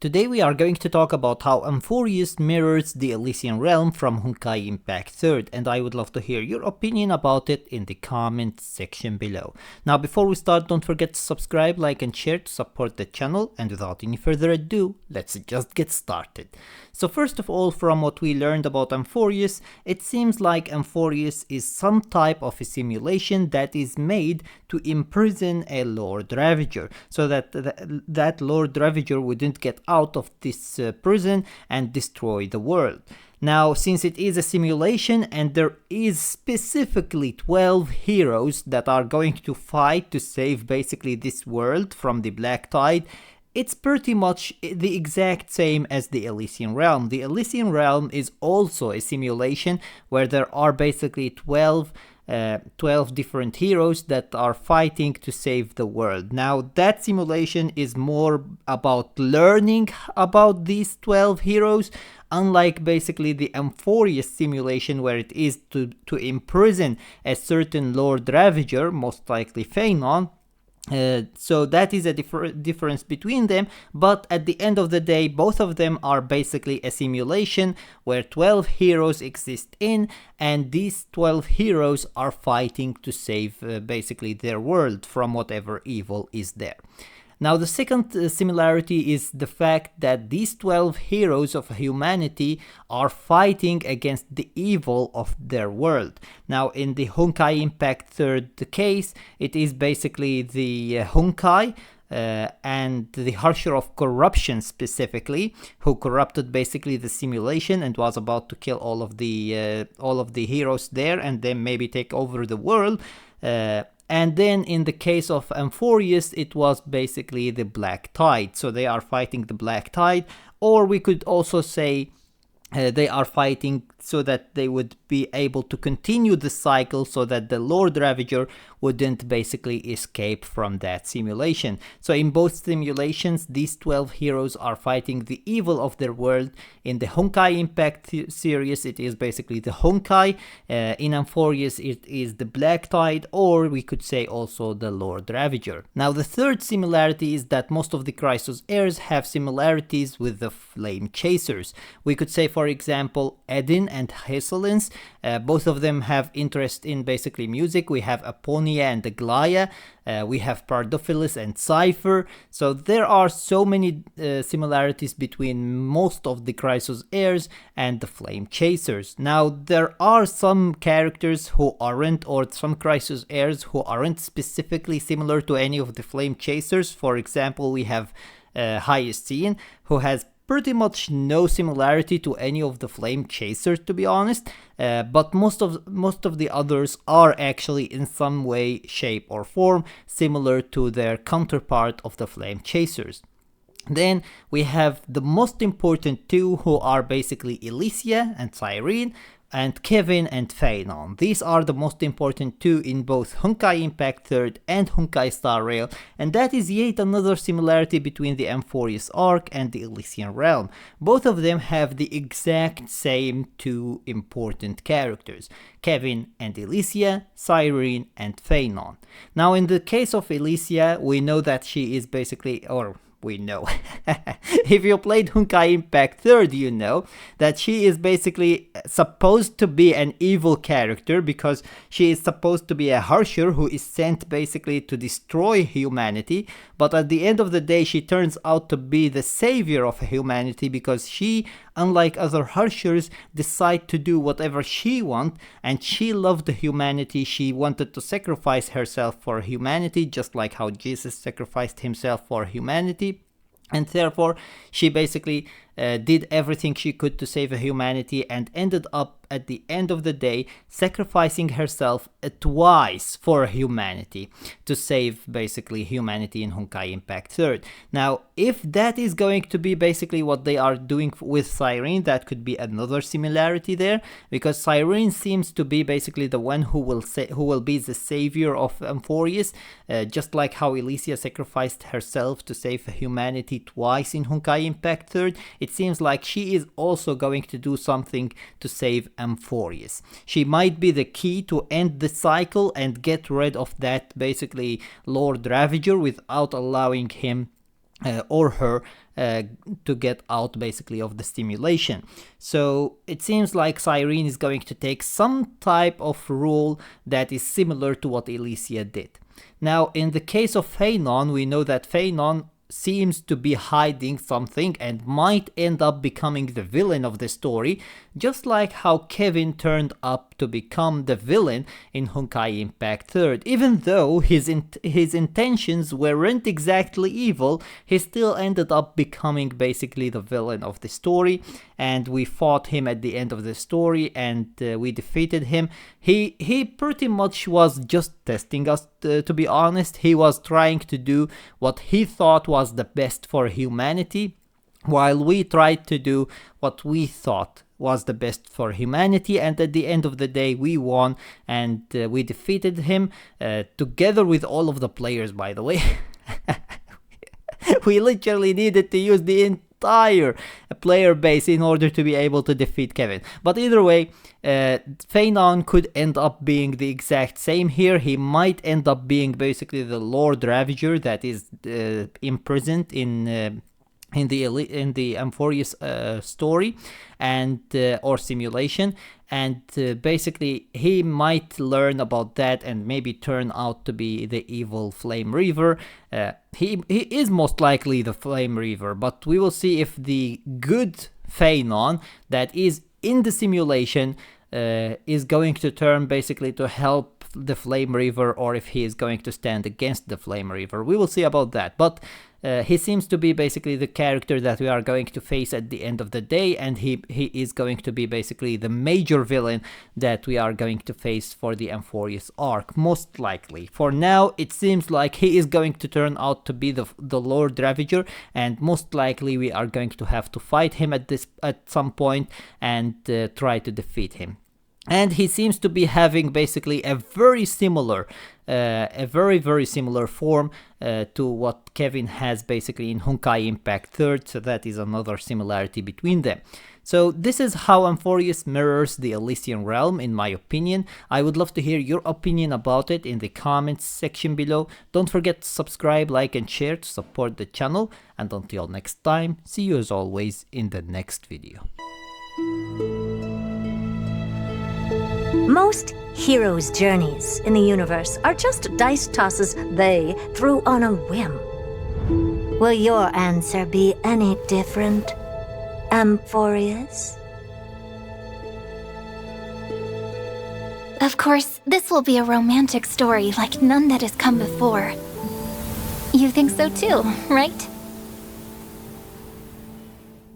Today we are going to talk about how Amphoreus mirrors the Elysian realm from Honkai Impact 3rd, and I would love to hear your opinion about it in the comment section below. Now before we start, don't forget to subscribe, like and share to support the channel, and without any further ado, let's just get started. So first of all, from what we learned about Amphoreus, it seems like Amphoreus is some type of a simulation that is made to imprison a Lord Ravager, so that that Lord Ravager wouldn't get out of this prison and destroy the world. Now, since it is a simulation and there is specifically 12 heroes that are going to fight to save basically this world from the Black Tide, it's pretty much the exact same as the Elysian realm. The Elysian realm is also a simulation where there are basically 12 different heroes that are fighting to save the world. Now that simulation is more about learning about these 12 heroes, unlike basically the Amphoreus simulation where it is to imprison a certain Lord Ravager, most likely Phainon. So that is a difference between them, but at the end of the day, both of them are basically a simulation where 12 heroes exist in, and these 12 heroes are fighting to save basically their world from whatever evil is there. Now the second similarity is the fact that these 12 heroes of humanity are fighting against the evil of their world. Now in the Honkai Impact 3rd case, it is basically the Honkai and the Harsher of Corruption specifically, who corrupted basically the simulation and was about to kill all of the heroes there and then maybe take over the world. And then in the case of Amphoreus, it was basically the Black Tide. So they are fighting the Black Tide, or we could also say they are fighting so that they would be able to continue the cycle so that the Lord Ravager wouldn't basically escape from that simulation. So in both simulations, these 12 heroes are fighting the evil of their world. In the Honkai Impact series, it is basically the Honkai. In Amphoreus, it is the Black Tide, or we could say also the Lord Ravager. Now the third similarity is that most of the Chrysos Heirs have similarities with the Flame Chasers. We could say, for example, Edin and Heselins, both of them have interest in basically music. We have Aponia and Aglaia, we have Pardophilus and Cypher. So there are so many similarities between most of the Chrysos Heirs and the Flame Chasers. Now there are some characters who aren't, or some Chrysos Heirs who aren't specifically similar to any of the Flame Chasers. For example, we have Elysian, who has pretty much no similarity to any of the Flame Chasers, to be honest, but most of the others are actually in some way, shape or form similar to their counterpart of the Flame Chasers. Then we have the most important two, who are basically Elysia and Cyrene, and Kevin and Phainon. These are the most important two in both Honkai Impact 3rd and Honkai Star Rail, and that is yet another similarity between the Amphoreus arc and the Elysian realm. Both of them have the exact same two important characters, Kevin and Elysia, Cyrene and Phainon. Now in the case of Elysia, we know that she is basically, we know. If you played Honkai Impact 3rd, you know that she is basically supposed to be an evil character, because she is supposed to be a Harsher who is sent basically to destroy humanity, but at the end of the day she turns out to be the savior of humanity, because she, unlike other Harshers, decide to do whatever she wants, and she loved humanity. She wanted to sacrifice herself for humanity, just like how Jesus sacrificed himself for humanity. And therefore, she basically did everything she could to save humanity, and ended up at the end of the day sacrificing herself twice for humanity to save basically humanity in Honkai Impact 3rd. Now, if that is going to be basically what they are doing with Cyrene, that could be another similarity there, because Cyrene seems to be basically the one who will be the savior of Amphoreus, just like how Elysia sacrificed herself to save humanity twice in Honkai Impact 3rd. It seems like she is also going to do something to save Amphoreus. She might be the key to end the cycle and get rid of that basically Lord Ravager without allowing him or her to get out basically of the simulation. So it seems like Cyrene is going to take some type of role that is similar to what Elysia did. Now in the case of Phainon, we know that Phainon seems to be hiding something and might end up becoming the villain of the story, just like how Kevin turned up to become the villain in Honkai Impact 3rd. Even though his intentions weren't exactly evil, he still ended up becoming basically the villain of the story, and we fought him at the end of the story and we defeated him. He pretty much was just testing us, to be honest. He was trying to do what he thought was the best for humanity, while we tried to do what we thought was the best for humanity, and at the end of the day we won, and we defeated him together with all of the players, by the way. We literally needed to use the entire player base in order to be able to defeat Kevin. But either way, Phainon could end up being the exact same here. He might end up being basically the Lord Ravager that is imprisoned in the Amphoreus story and or simulation, and basically he might learn about that and maybe turn out to be the evil Flame Reaver. He is most likely the Flame Reaver, but we will see if the good Phainon that is in the simulation is going to turn basically to help the Flame Reaver, or if he is going to stand against the Flame Reaver. We will see about that, but he seems to be basically the character that we are going to face at the end of the day, and he is going to be basically the major villain that we are going to face for the Amphoreus arc, most likely. For now, it seems like he is going to turn out to be the Lord Ravager, and most likely we are going to have to fight him at some point and try to defeat him. And he seems to be having basically a very similar, very similar form to what Kevin has basically in Honkai Impact 3rd, so that is another similarity between them. So this is how Amphoreus mirrors the Elysian realm, in my opinion. I would love to hear your opinion about it in the comments section below. Don't forget to subscribe, like and share to support the channel, and until next time, see you as always in the next video. Most heroes' journeys in the universe are just dice tosses they threw on a whim. Will your answer be any different, Amphoreus? Of course, this will be a romantic story like none that has come before. You think so too, right?